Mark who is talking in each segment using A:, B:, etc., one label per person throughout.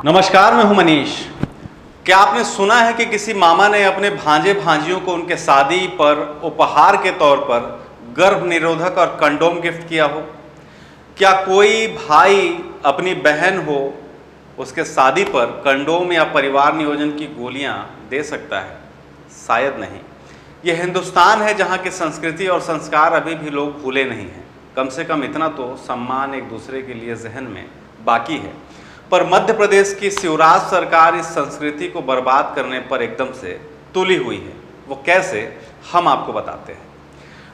A: नमस्कार, मैं हूं मनीष। क्या आपने सुना है कि किसी मामा ने अपने भांजे भांजियों को उनके शादी पर उपहार के तौर पर गर्भ निरोधक और कंडोम गिफ्ट किया हो? क्या कोई भाई अपनी बहन हो उसके शादी पर कंडोम या परिवार नियोजन की गोलियां दे सकता है? शायद नहीं। यह हिंदुस्तान है जहां की संस्कृति और संस्कार अभी भी लोग भूले नहीं हैं। कम से कम इतना तो सम्मान एक दूसरे के लिए जहन में बाकी है। पर मध्य प्रदेश की शिवराज सरकार इस संस्कृति को बर्बाद करने पर एकदम से तुली हुई है। वो कैसे, हम आपको बताते हैं।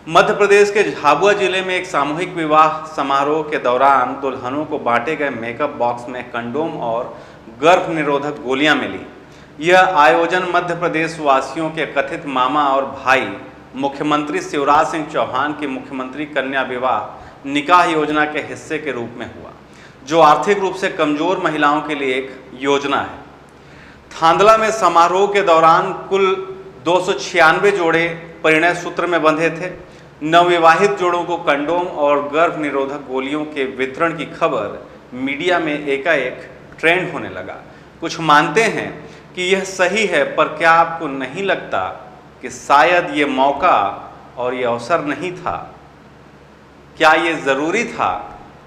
A: मध्य प्रदेश के झाबुआ जिले में एक सामूहिक विवाह समारोह के दौरान दुल्हनों को बांटे गए मेकअप बॉक्स में कंडोम और गर्भ निरोधक गोलियां मिली। यह आयोजन मध्य प्रदेश वासियों के कथित मामा और भाई मुख्यमंत्री शिवराज सिंह चौहान की मुख्यमंत्री कन्या विवाह निकाह योजना के हिस्से के रूप में हुआ, जो आर्थिक रूप से कमजोर महिलाओं के लिए एक योजना है। थांदला में समारोह के दौरान कुल 296 जोड़े परिणय सूत्र में बंधे थे। नवविवाहित जोड़ों को कंडोम और गर्भ निरोधक गोलियों के वितरण की खबर मीडिया में एकाएक ट्रेंड होने लगा। कुछ मानते हैं कि यह सही है, पर क्या आपको नहीं लगता कि शायद ये मौका और ये अवसर नहीं था? क्या ये ज़रूरी था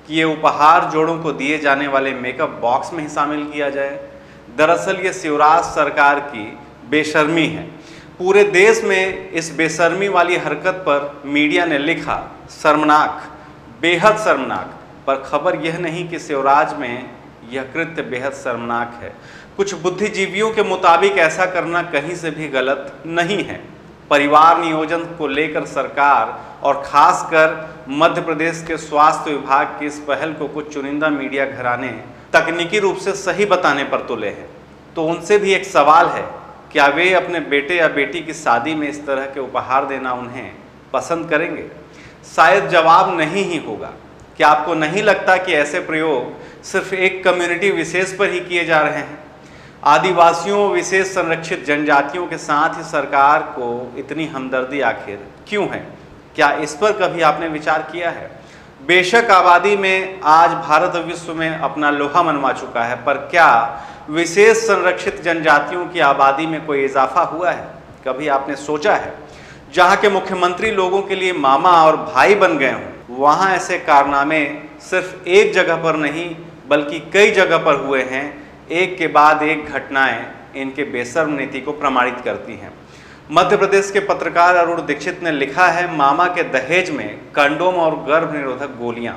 A: कि ये उपहार जोड़ों को दिए जाने वाले मेकअप बॉक्स में ही शामिल किया जाए? दरअसल ये शिवराज सरकार की बेशर्मी है। पूरे देश में इस बेशर्मी वाली हरकत पर मीडिया ने लिखा, शर्मनाक, बेहद शर्मनाक। पर खबर यह नहीं कि शिवराज में यह कृत्य बेहद शर्मनाक है। कुछ बुद्धिजीवियों के मुताबिक ऐसा करना कहीं से भी गलत नहीं है। परिवार नियोजन को लेकर सरकार और खासकर मध्य प्रदेश के स्वास्थ्य विभाग की इस पहल को कुछ चुनिंदा मीडिया घराने तकनीकी रूप से सही बताने पर तुले हैं। तो उनसे भी एक सवाल है, क्या वे अपने बेटे या बेटी की शादी में इस तरह के उपहार देना उन्हें पसंद करेंगे? शायद जवाब नहीं ही होगा। क्या आपको नहीं लगता कि ऐसे प्रयोग सिर्फ एक कम्युनिटी विशेष पर ही किए जा रहे हैं? आदिवासियों, विशेष संरक्षित जनजातियों के साथ ही सरकार को इतनी हमदर्दी आखिर क्यों है? क्या इस पर कभी आपने विचार किया है? बेशक आबादी में आज भारत विश्व में अपना लोहा मनवा चुका है, पर क्या विशेष संरक्षित जनजातियों की आबादी में कोई इजाफा हुआ है? कभी आपने सोचा है? जहां के मुख्यमंत्री लोगों के लिए मामा और भाई बन गए हों, वहां ऐसे कारनामे सिर्फ एक जगह पर नहीं बल्कि कई जगह पर हुए हैं। एक के बाद एक घटनाएं इनके बेशर्म नीति को प्रमाणित करती हैं। मध्य प्रदेश के पत्रकार अरुण दीक्षित ने लिखा है, मामा के दहेज में कंडोम और गर्भ निरोधक गोलियां।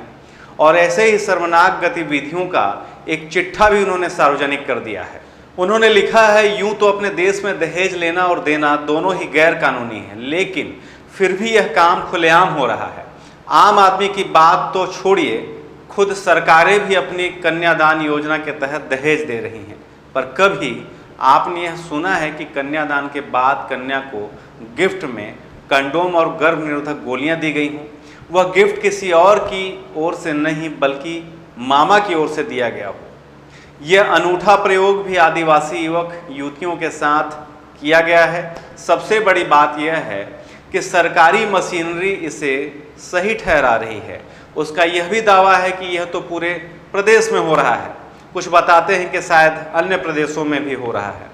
A: और ऐसे ही शर्मनाक गतिविधियों का एक चिट्ठा भी उन्होंने सार्वजनिक कर दिया है। उन्होंने लिखा है, यूं तो अपने देश में दहेज लेना और देना दोनों ही गैर कानूनी है, लेकिन फिर भी यह काम खुलेआम हो रहा है। आम आदमी की बात तो छोड़िए, खुद सरकारें भी अपनी कन्यादान योजना के तहत दहेज दे रही हैं। पर कभी आपने यह सुना है कि कन्यादान के बाद कन्या को गिफ्ट में कंडोम और गर्भ निरोधक गोलियां दी गई हों? वह गिफ्ट किसी और की ओर से नहीं बल्कि मामा की ओर से दिया गया हो। यह अनूठा प्रयोग भी आदिवासी युवक युवतियों के साथ किया गया है। सबसे बड़ी बात यह है कि सरकारी मशीनरी इसे सही ठहरा रही है। उसका यह भी दावा है कि यह तो पूरे प्रदेश में हो रहा है। कुछ बताते हैं कि शायद अन्य प्रदेशों में भी हो रहा है।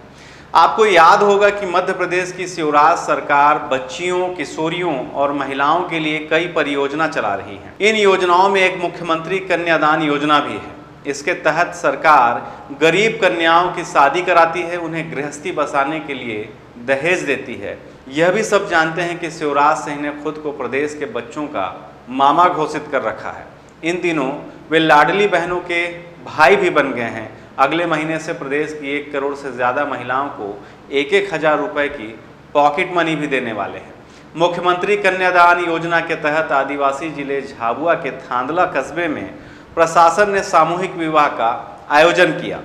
A: आपको याद होगा कि मध्य प्रदेश की शिवराज सरकार बच्चियों, किशोरियों और महिलाओं के लिए कई परियोजना चला रही है। इन योजनाओं में एक मुख्यमंत्री कन्यादान योजना भी है। इसके तहत सरकार गरीब कन्याओं की शादी कराती है, उन्हें गृहस्थी बसाने के लिए दहेज देती है। यह भी सब जानते हैं कि शिवराज सिंह ने खुद को प्रदेश के बच्चों का मामा घोषित कर रखा है। इन दिनों वे लाडली बहनों के भाई भी बन गए हैं। अगले महीने से प्रदेश की 1 करोड़ से ज़्यादा महिलाओं को 1-1 हज़ार रुपये की पॉकेट मनी भी देने वाले हैं। मुख्यमंत्री कन्यादान योजना के तहत आदिवासी जिले झाबुआ के थांदला कस्बे में प्रशासन ने सामूहिक विवाह का आयोजन किया।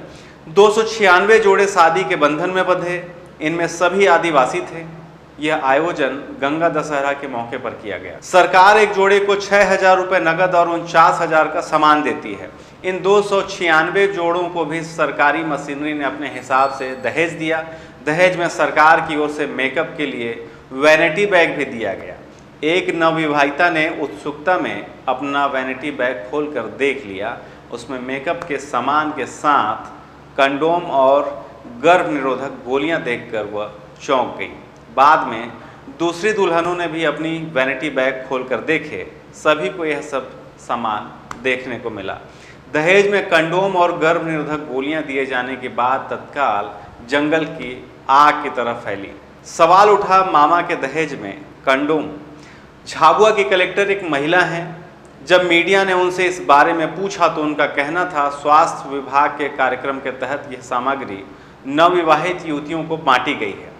A: 296 जोड़े शादी के बंधन में बंधे, इनमें सभी आदिवासी थे। यह आयोजन गंगा दशहरा के मौके पर किया गया। सरकार एक जोड़े को 6,000 रुपये नकद और 49,000 का सामान देती है। इन 296 जोड़ों को भी सरकारी मशीनरी ने अपने हिसाब से दहेज दिया। दहेज में सरकार की ओर से मेकअप के लिए वैनिटी बैग भी दिया गया। एक नवविवाहिता ने उत्सुकता में अपना वैनिटी बैग खोलकर देख लिया। उसमें मेकअप के सामान के साथ कंडोम और गर्भ निरोधक गोलियां देखकर वह चौंक गई। बाद में दूसरी दुल्हनों ने भी अपनी वैनिटी बैग खोलकर देखे। सभी को यह सब सामान देखने को मिला। दहेज में कंडोम और गर्भ निरोधक गोलियां दिए जाने के बाद तत्काल जंगल की आग की तरह फैली। सवाल उठा, मामा के दहेज में कंडोम। झाबुआ की कलेक्टर एक महिला हैं। जब मीडिया ने उनसे इस बारे में पूछा तो उनका कहना था, स्वास्थ्य विभाग के कार्यक्रम के तहत यह सामग्री नवविवाहित युवतियों को बांटी गई है।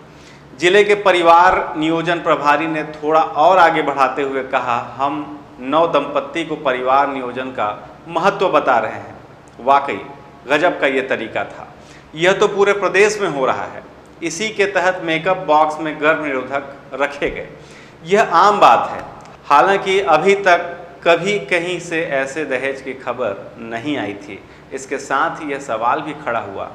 A: जिले के परिवार नियोजन प्रभारी ने थोड़ा और आगे बढ़ाते हुए कहा, हम नव दंपत्ति को परिवार नियोजन का महत्व बता रहे हैं। वाकई गजब का ये तरीका था। यह तो पूरे प्रदेश में हो रहा है। इसी के तहत मेकअप बॉक्स में गर्भ निरोधक रखे गए। यह आम बात है। हालांकि अभी तक कभी कहीं से ऐसे दहेज की खबर नहीं आई थी। इसके साथ ही यह सवाल भी खड़ा हुआ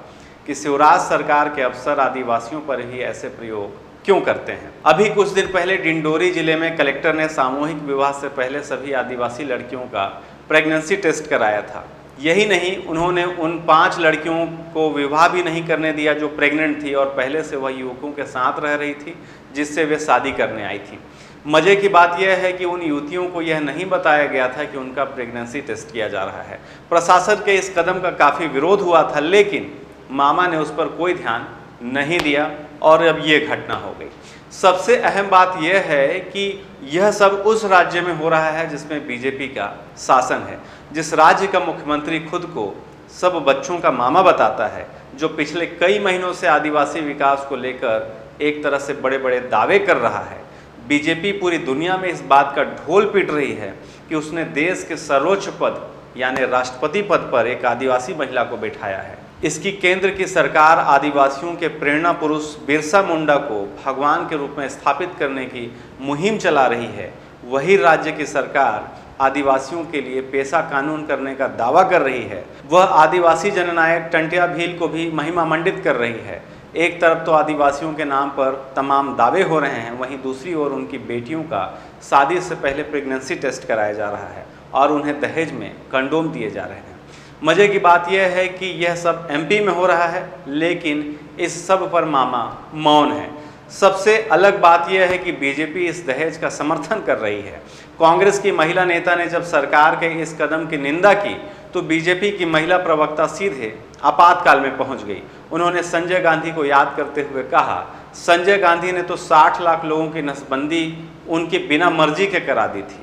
A: कि शिवराज सरकार के अफसर आदिवासियों पर ही ऐसे प्रयोग क्यों करते हैं। अभी कुछ दिन पहले डिंडोरी जिले में कलेक्टर ने सामूहिक विवाह से पहले सभी आदिवासी लड़कियों का प्रेगनेंसी टेस्ट कराया था। यही नहीं, उन्होंने उन 5 लड़कियों को विवाह भी नहीं करने दिया जो प्रेग्नेंट थी और पहले से वह युवकों के साथ रह रही थी जिससे वे शादी करने आई थी। मजे की बात यह है कि उन युवतियों को यह नहीं बताया गया था कि उनका प्रेगनेंसी टेस्ट किया जा रहा है। प्रशासन के इस कदम का काफ़ी विरोध हुआ था, लेकिन मामा ने उस पर कोई ध्यान नहीं दिया और अब ये घटना हो गई। सबसे अहम बात यह है कि यह सब उस राज्य में हो रहा है जिसमें बीजेपी का शासन है, जिस राज्य का मुख्यमंत्री खुद को सब बच्चों का मामा बताता है, जो पिछले कई महीनों से आदिवासी विकास को लेकर एक तरह से बड़े बड़े दावे कर रहा है। बीजेपी पूरी दुनिया में इस बात का ढोल पीट रही है कि उसने देश के सर्वोच्च पद यानी राष्ट्रपति पद पर एक आदिवासी महिला को बैठाया है। इसकी केंद्र की सरकार आदिवासियों के प्रेरणा पुरुष बिरसा मुंडा को भगवान के रूप में स्थापित करने की मुहिम चला रही है। वही राज्य की सरकार आदिवासियों के लिए पेशा कानून करने का दावा कर रही है। वह आदिवासी जननायक टंट्या भील को भी महिमा मंडित कर रही है। एक तरफ तो आदिवासियों के नाम पर तमाम दावे हो रहे हैं, वहीं दूसरी ओर उनकी बेटियों का शादी से पहले प्रेगनेंसी टेस्ट कराया जा रहा है और उन्हें दहेज में कंडोम दिए जा रहे हैं। मज़े की बात यह है कि यह सब एमपी में हो रहा है, लेकिन इस सब पर मामा मौन है। सबसे अलग बात यह है कि बीजेपी इस दहेज का समर्थन कर रही है। कांग्रेस की महिला नेता ने जब सरकार के इस कदम की निंदा की तो बीजेपी की महिला प्रवक्ता सीधे आपातकाल में पहुंच गई। उन्होंने संजय गांधी को याद करते हुए कहा, संजय गांधी ने तो 60 लाख लोगों की नसबंदी उनकी बिना मर्जी के करा दी थी।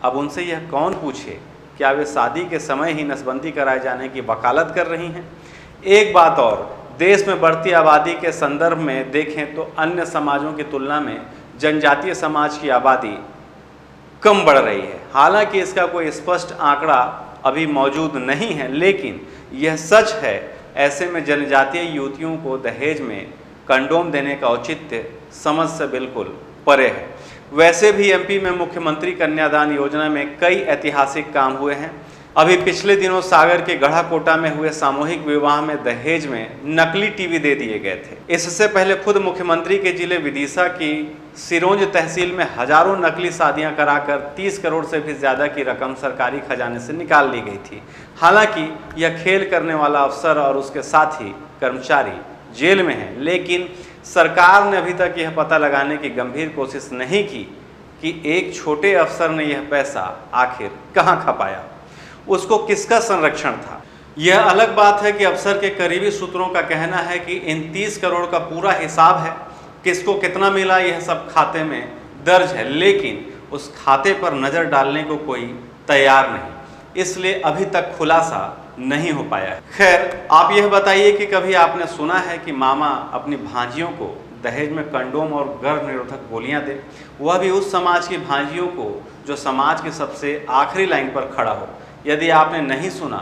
A: अब उनसे यह कौन पूछे, क्या वे शादी के समय ही नसबंदी कराए जाने की वकालत कर रही हैं? एक बात और, देश में बढ़ती आबादी के संदर्भ में देखें तो अन्य समाजों की तुलना में जनजातीय समाज की आबादी कम बढ़ रही है। हालांकि इसका कोई स्पष्ट आंकड़ा अभी मौजूद नहीं है, लेकिन यह सच है। ऐसे में जनजातीय युवतियों को दहेज में कंडोम देने का औचित्य समझ से बिल्कुल परे है। वैसे भी एमपी में मुख्यमंत्री कन्यादान योजना में कई ऐतिहासिक काम हुए हैं। अभी पिछले दिनों सागर के गढ़ाकोटा में हुए सामूहिक विवाह में दहेज में नकली टीवी दे दिए गए थे। इससे पहले खुद मुख्यमंत्री के जिले विदिशा की सिरोंज तहसील में हजारों नकली शादियां कराकर 30 करोड़ से भी ज़्यादा की रकम सरकारी खजाने से निकाल ली गई थी। हालांकि यह खेल करने वाला अफसर और उसके साथी कर्मचारी जेल में हैं, लेकिन सरकार ने अभी तक यह पता लगाने की गंभीर कोशिश नहीं की कि एक छोटे अफसर ने यह पैसा आखिर कहाँ खपाया, उसको किसका संरक्षण था। यह अलग बात है कि अफसर के करीबी सूत्रों का कहना है कि इन 30 करोड़ का पूरा हिसाब है, किसको कितना मिला यह सब खाते में दर्ज है, लेकिन उस खाते पर नज़र डालने को कोई तैयार नहीं, इसलिए अभी तक खुलासा नहीं हो पाया है। खैर, आप यह बताइए कि कभी आपने सुना है कि मामा अपनी भांजियों को दहेज में कंडोम और गर्भ निरोधक गोलियां दे, वह भी उस समाज की भांजियों को जो समाज की सबसे आखिरी लाइन पर खड़ा हो। यदि आपने नहीं सुना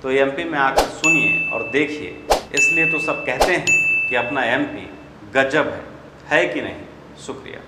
A: तो एमपी में आकर सुनिए और देखिए। इसलिए तो सब कहते हैं कि अपना एमपी गजब है कि नहीं? शुक्रिया।